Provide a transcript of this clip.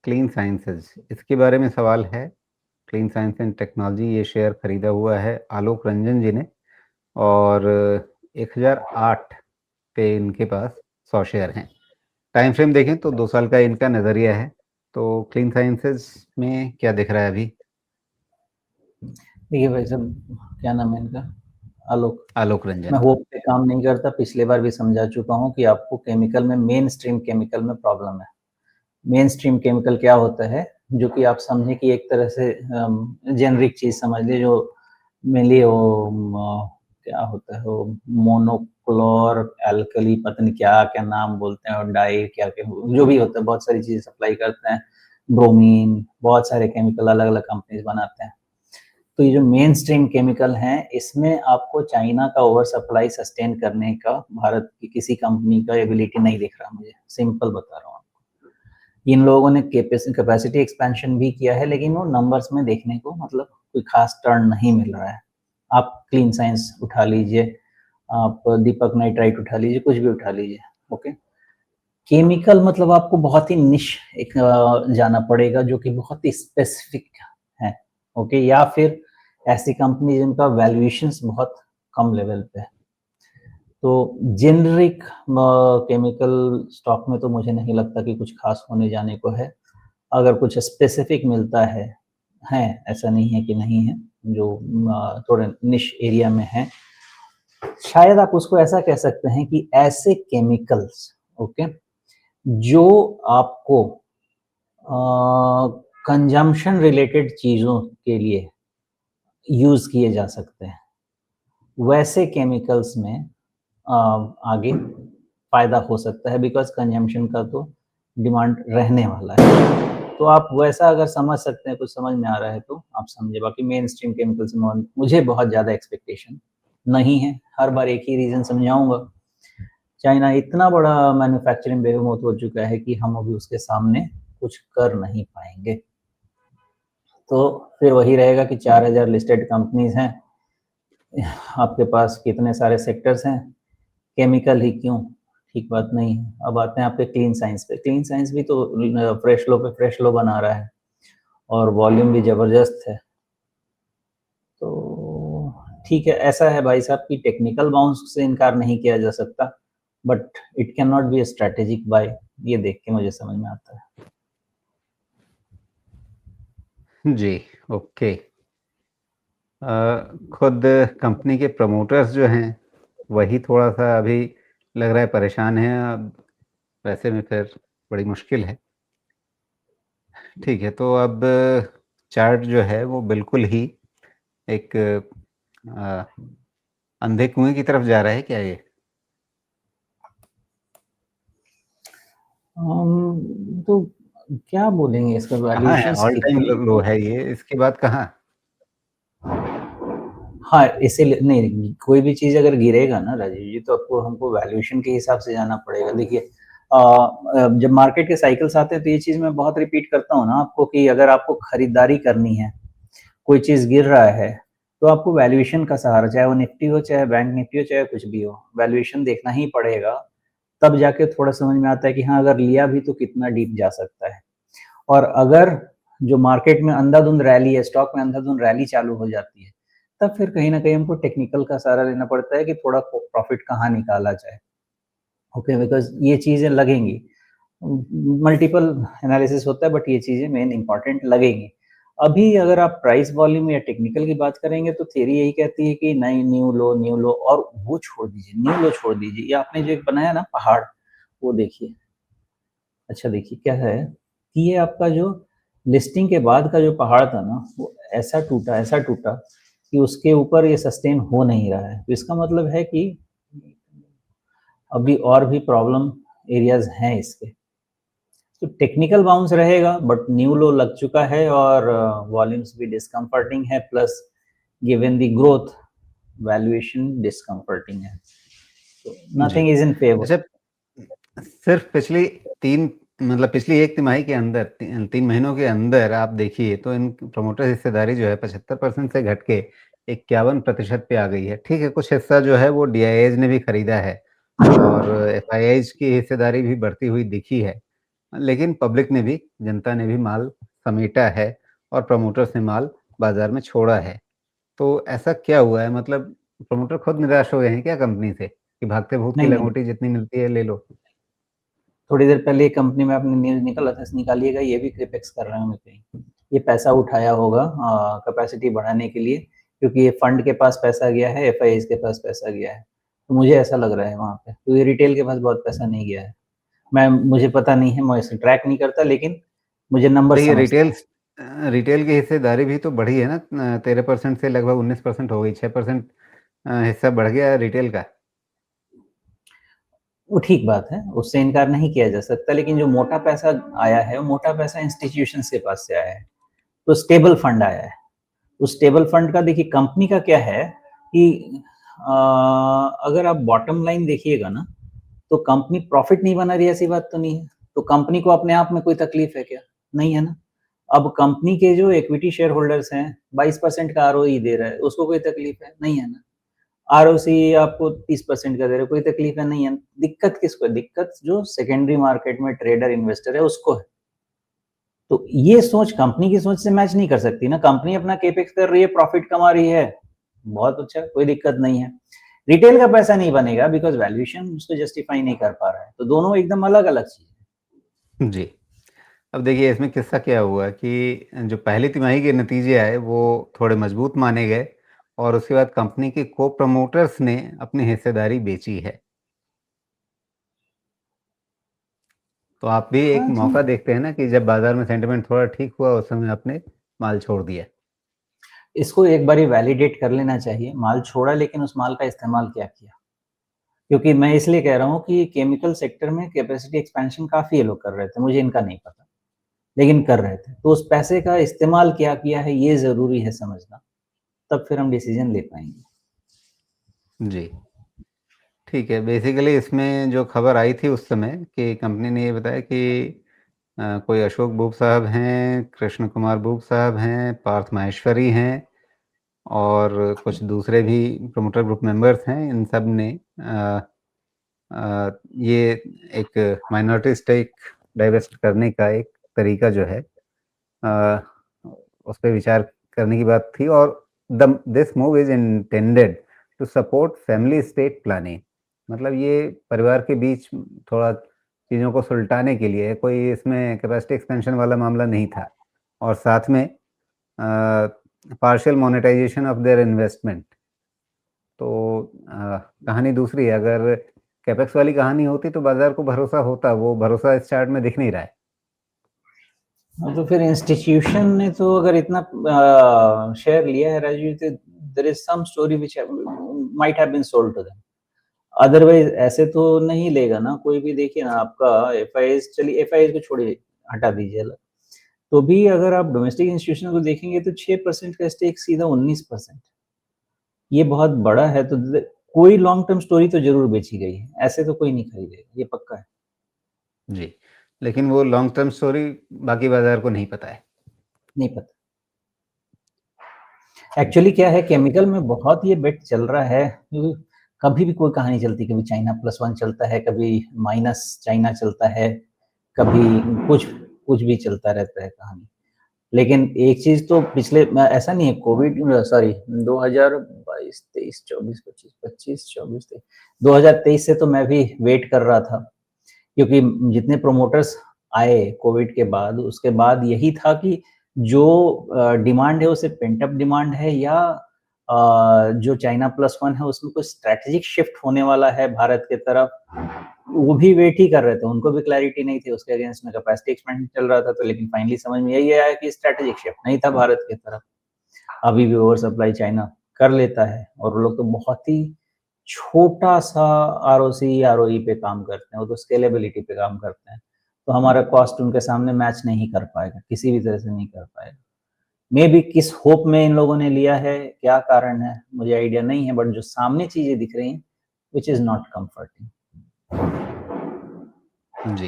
Clean sciences, इसके बारे में सवाल है। क्लीन साइंस एंड टेक्नोलॉजी ये शेयर खरीदा हुआ है आलोक रंजन जी ने और 1008 पे इनके पास 100 शेयर हैं। टाइम फ्रेम देखें तो 2 साल का इनका नज़रिया है। तो क्लीन साइंसेज़ में क्या दिख रहा है अभी? देखिए भाई साहब, क्या नाम है इनका? आलोक। आलोक मैं रंजन। होप पे काम नहीं करता, पिछली बार भी समझा चुका हूँ कि आपको केमिकल में मेन स्ट्रीम केमिकल में प्रॉब्लम है। मेन स्ट्रीम केमिकल क्या होता है, जो कि आप समझे कि एक तरह से जेनरिक चीज़ समझ लीजिए, जो मेनली क्या होता है वो मोनोक्लोर एल्कली, पता नहीं क्या-क्या नाम बोलते हैं, और डाई क्या-क्या जो भी होता है, बहुत सारी चीज़ें सप्लाई करते हैं। ब्रोमीन, बहुत सारे केमिकल अलग-अलग कंपनीज़ बनाते हैं। तो ये जो मेन स्ट्रीम केमिकल हैं, इसमें आपको चाइना का ओवर सप्लाई सस्टेन करने का भारत की किसी कंपनी का एबिलिटी नहीं दिख रहा मुझे, सिंपल बता रहा हूँ आपको। इन लोगों ने कैपेसिटी एक्सपेंशन भी किया है, लेकिन वो नंबर्स में देखने को मतलब कोई खास टर्न नहीं मिल रहा है। आप क्लीन साइंस उठा लीजिए, आप दीपक नाइट्राइट उठा लीजिए, कुछ भी उठा लीजिए, ओके। केमिकल मतलब आपको बहुत ही निश एक जाना पड़ेगा, जो कि बहुत ही स्पेसिफिक है, ओके, या फिर ऐसी कंपनी जिनका वैल्यूएशंस बहुत कम लेवल पे है। तो जेनरिक केमिकल स्टॉक में तो मुझे नहीं लगता कि कुछ खास होने जाने को है। अगर कुछ स्पेसिफिक मिलता है, ऐसा नहीं है कि नहीं है, जो थोड़े निश एरिया में है, शायद आप उसको ऐसा कह सकते हैं कि ऐसे केमिकल्स, ओके, जो आपको कंजम्पशन रिलेटेड चीज़ों के लिए यूज़ किए जा सकते हैं, वैसे केमिकल्स में आगे फ़ायदा हो सकता है, बिकॉज़ कंजम्पशन का तो डिमांड रहने वाला है। तो आप वैसा अगर समझ सकते हैं, कुछ समझ में आ रहा है तो आप समझिए। बाकी मेन स्ट्रीम केमिकल्स में मुझे बहुत ज़्यादा एक्सपेक्टेशन नहीं है। हर बार एक ही रीज़न समझाऊँगा, चाइना इतना बड़ा मैन्युफैक्चरिंग बेहेमोथ हो चुका है कि हम अभी उसके सामने कुछ कर नहीं पाएँगे। तो फिर वही रहेगा कि 4000 लिस्टेड कंपनीज़ हैं, आपके पास कितने सारे सेक्टर्स हैं, केमिकल ही क्यों, ठीक बात नहीं है। अब आते हैं आपके क्लीन साइंस पे। क्लीन साइंस भी तो फ्रेश लो पे फ्रेश लो बना रहा है और वॉल्यूम भी ज़बरदस्त है। तो ठीक है, ऐसा है भाई साहब कि टेक्निकल बाउंस से इनकार नहीं किया जा सकता, but it can not be a strategic buy, ये देख के मुझे समझ में आता है। जी, ओके। खुद कंपनी के प्रमोटर्स जो हैं, वही थोड़ा-सा अभी लग रहा है परेशान हैं। अब वैसे में फिर बड़ी मुश्किल है। ठीक है, तो अब चार्ट जो है वो बिल्कुल ही एक अ, अंधे कुएँ की तरफ जा रहा है क्या ये? तो क्या बोलेंगे, इसका कहाँ है? वैल्यूएशंस ऑल टाइम कितने, लो है ये, इसके बाद कहाँ? हाँ, इसीलिए नहीं, कोई भी चीज़ अगर गिरेगा ना राजीव जी, तो आपको हमको वैल्यूएशन के हिसाब से जाना पड़ेगा। देखिए, जब मार्केट के साइकिल्स आते हैं, तो ये चीज़ मैं बहुत रिपीट करता हूँ ना आपको, कि अगर आपको खरीदारी करनी है, कोई चीज़ गिर रहा है, तो आपको वैल्यूएशन का सहारा, चाहे वो निफ्टी हो, चाहे बैंक निफ्टी हो, चाहे कुछ भी हो, वैल्यूएशन देखना ही पड़ेगा। तब जाके थोड़ा समझ में आता है कि हाँ, अगर लिया भी तो कितना डीप जा सकता है। और अगर जो मार्केट में अंधाधुंध रैली है, स्टॉक में अंधाधुंध रैली चालू हो जाती है, तब फिर कहीं न कहीं हमको टेक्निकल का सहारा लेना पड़ता है कि थोड़ा प्रॉफिट कहाँ निकाला जाए। ओके, बिकॉज़ ये चीज़ें लगेंगी। मल्टीपल एनालिसिस होता है, बट ये चीज़ें मेन इम्पोर्टेंट लगेंगी। अभी अगर आप प्राइस वॉल्यूम या टेक्निकल की बात करेंगे, तो थ्योरी यही कहती है कि नई न्यू लो, और वो छोड़ दीजिए, न्यू लो छोड़ दीजिए। ये आपने जो एक बनाया ना पहाड़, वो देखिए। अच्छा देखिए क्या है कि ये आपका जो लिस्टिंग के बाद का जो पहाड़ था ना, वो ऐसा टूटा कि उसके ऊपर ये सस्टेन हो नहीं रहा है। तो इसका मतलब है कि अभी और भी प्रॉब्लम एरियाज हैं इसके। तो टेक्निकल बाउंस रहेगा, बट न्यू लो लग चुका है, और वॉल्यूम्स भी डिस्कम्फर्टिंग है, plus given the growth, valuation discomforting है। तो जी। Nothing is in favour. अच्छा, सिर्फ़ पिछली 3 मतलब पिछली 1 तिमाही के अंदर 3 महीनों के अंदर आप देखिए तो इन प्रमोटर हिस्सेदारी जो है 75% से घट के 51% पे आ गई है। ठीक है, कुछ हिस्सा जो है वो डीआईआईज़ ने भी खरीदा है और एफआईआईज़ की हिस्सेदारी भी बढ़ती हुई दिखी है। लेकिन पब्लिक ने भी, जनता ने भी माल समेटा है और प्रमोटर्स ने माल बाज़ार में छोड़ा है। तो ऐसा क्या हुआ है, मतलब प्रमोटर खुद निराश हो गए हैं क्या कंपनी से कि भागते भूत की नहीं, नहीं। लंगोटी जितनी मिलती है ले लो? थोड़ी देर पहले एक कंपनी में आपने न्यूज़ निकालिएगा, ये भी कैपेक्स कर रहे होंगे कहीं। ये पैसा उठाया होगा कैपेसिटी बढ़ाने के लिए, क्योंकि ये फंड के पास पैसा गया है, एफआईआईज़ के पास पैसा गया है। तो मुझे ऐसा लग रहा है वहाँ पे, क्योंकि रिटेल के पास बहुत पैसा नहीं गया है। मुझे पता नहीं है, मैं इसे ट्रैक नहीं करता, लेकिन मुझे नंबर देखिए समझते हैं। रिटेल की हिस्सेदारी भी तो बढ़ी है ना, 13% से लगभग 19% हो गई, 6% हिस्सा बढ़ गया है रिटेल का। वो ठीक बात है, उससे इनकार नहीं किया जा सकता, लेकिन जो मोटा पैसा आया है, वो मोटा पैसा इंस्टीट्यूशंस के पास से आया है, तो स्टेबल फंड आया है। उस स्टेबल फंड का देखिए कंपनी का क्या है कि अगर आप बॉटम लाइन देखिएगा ना, तो कंपनी प्रॉफिट नहीं बना रही, ऐसी बात तो नहीं है। तो कंपनी को अपने आप में कोई तकलीफ है क्या? नहीं है ना। अब कंपनी के जो इक्विटी शेयर होल्डर्स हैं, 22% का आरओई दे रहा है, उसको कोई तकलीफ है? नहीं है ना। आरओसी आपको 30% का दे रहा है, कोई तकलीफ है? नहीं है। दिक्कत किसको है? दिक्कत जो सेकेंडरी मार्केट में ट्रेडर इन्वेस्टर है, उसको है। तो ये सोच कंपनी की सोच से मैच नहीं कर सकती ना। कंपनी अपना केपेक्स कर रही है, प्रॉफिट कमा रही है, बहुत अच्छा, कोई दिक्कत नहीं है। रिटेल का पैसा नहीं बनेगा बिकॉज वैल्यूएशन उसको जस्टिफाई नहीं कर पा रहा है। तो दोनों एकदम अलग अलग चीज है। जी। अब देखिए इसमें किस्सा क्या हुआ कि जो पहली तिमाही के नतीजे आए वो थोड़े मजबूत माने गए और उसके बाद कंपनी के को-प्रमोटर्स ने अपनी हिस्सेदारी बेची है। तो आप भी एक हाँ जी, मौका देखते हैं ना कि जब बाज़ार में सेंटिमेंट थोड़ा ठीक हुआ उस समय आपने माल छोड़ दिया। इसको एक बार वैलिडेट कर लेना चाहिए। माल छोड़ा, लेकिन उस माल का इस्तेमाल क्या किया? क्योंकि मैं इसलिए कह रहा हूँ कि केमिकल सेक्टर में कैपेसिटी एक्सपेंशन काफी ये लोग कर रहे थे, मुझे इनका नहीं पता, लेकिन कर रहे थे। तो उस पैसे का इस्तेमाल क्या किया है, ये जरूरी है समझना, तब फिर हम डिसीजन ले पाएंगे। जी, ठीक है। बेसिकली इसमें जो खबर आई थी उस समय कि कंपनी ने ये बताया कि कोई अशोक बूब साहब हैं, कृष्ण कुमार बूब साहब हैं, पार्थ माहेश्वरी हैं और कुछ दूसरे भी प्रमोटर ग्रुप मेंबर्स हैं। इन सब ने ये एक माइनॉरिटी स्टेक डाइवेस्ट करने का एक तरीका जो है अ, उस पे विचार करने की बात थी और this move is intended to support family estate planning. मतलब ये परिवार के बीच थोड़ा चीज़ों को सुलटाने के लिए, कोई इसमें कैपेसिटी एक्सपेंशन वाला मामला नहीं था और साथ में partial monetisation of their investment. तो कहानी दूसरी है, अगर कैपेक्स वाली कहानी होती तो बाज़ार को भरोसा होता, वो भरोसा इस चार्ट में दिख नहीं रहा है। तो फिर इंस्टीट्यूशन ने तो अगर इतना शेयर लिया है राजू, तो there is some story which might have been sold to them. Otherwise ऐसे तो नहीं लेगा ना कोई भी। देखिए ना, आपका एफआईआईज, चलिए एफआईआईज को छोड़िए, हटा दीजिए अलग। तो भी अगर आप डोमेस्टिक इंस्टीट्यूशन को देखेंगे तो 6% का स्टेक सीधा 19%, ये बहुत बड़ा है। तो कोई लॉन्ग टर्म स्टोरी तो जरूर बेची गई है, ऐसे तो कोई नहीं खरीदेगा, ये पक्का है। जी, लेकिन वो लॉन्ग टर्म स्टोरी बाकी बाज़ार को नहीं पता है। नहीं पता। एक्चुअली क्या है, केमिकल में बहुत ये बेट चल रहा है, क्योंकि कभी भी कोई कहानी चलती है, कभी चाइना +1 चलता है, कभी माइनस चाइना चलता है, कभी कुछ कुछ भी चलता रहता है कहानी। लेकिन एक चीज तो पिछले ऐसा नहीं है, कोविड, सॉरी, 2022, 23, 24, 25, 25, 24, 23, 2023 से तो मैं भी वेट कर रहा था, क्योंकि जितने प्रोमोटर्स आए कोविड के बाद, उसके बाद यही था कि जो डिमांड है उसे पेंट अप डिमांड है, या जो चाइना +1 है उसमें कोई स्ट्रेटेजिक शिफ्ट होने वाला है भारत के तरफ। वो भी वेट ही कर रहे थे, उनको भी क्लैरिटी नहीं थी, उसके अगेंस्ट में कैपेसिटी एक्सपेंशन चल रहा था। तो लेकिन फाइनली समझ में यही आया कि स्ट्रेटेजिक शिफ्ट नहीं था भारत की तरफ। अभी भी ओवर सप्लाई चाइना कर लेता है, और वो लोग तो बहुत ही छोटा सा आरओसी आरओई पे काम करते हैं, वो तो स्केलेबिलिटी पे काम करते हैं। तो हमारा कॉस्ट उनके सामने मैच नहीं कर पाएगा, किसी भी तरह से नहीं कर पाएगा। मे बी किस होप में इन लोगों ने लिया है, क्या कारण है, मुझे आइडिया नहीं है, बट जो सामने चीजें दिख रही हैं, which is not comforting. Ji.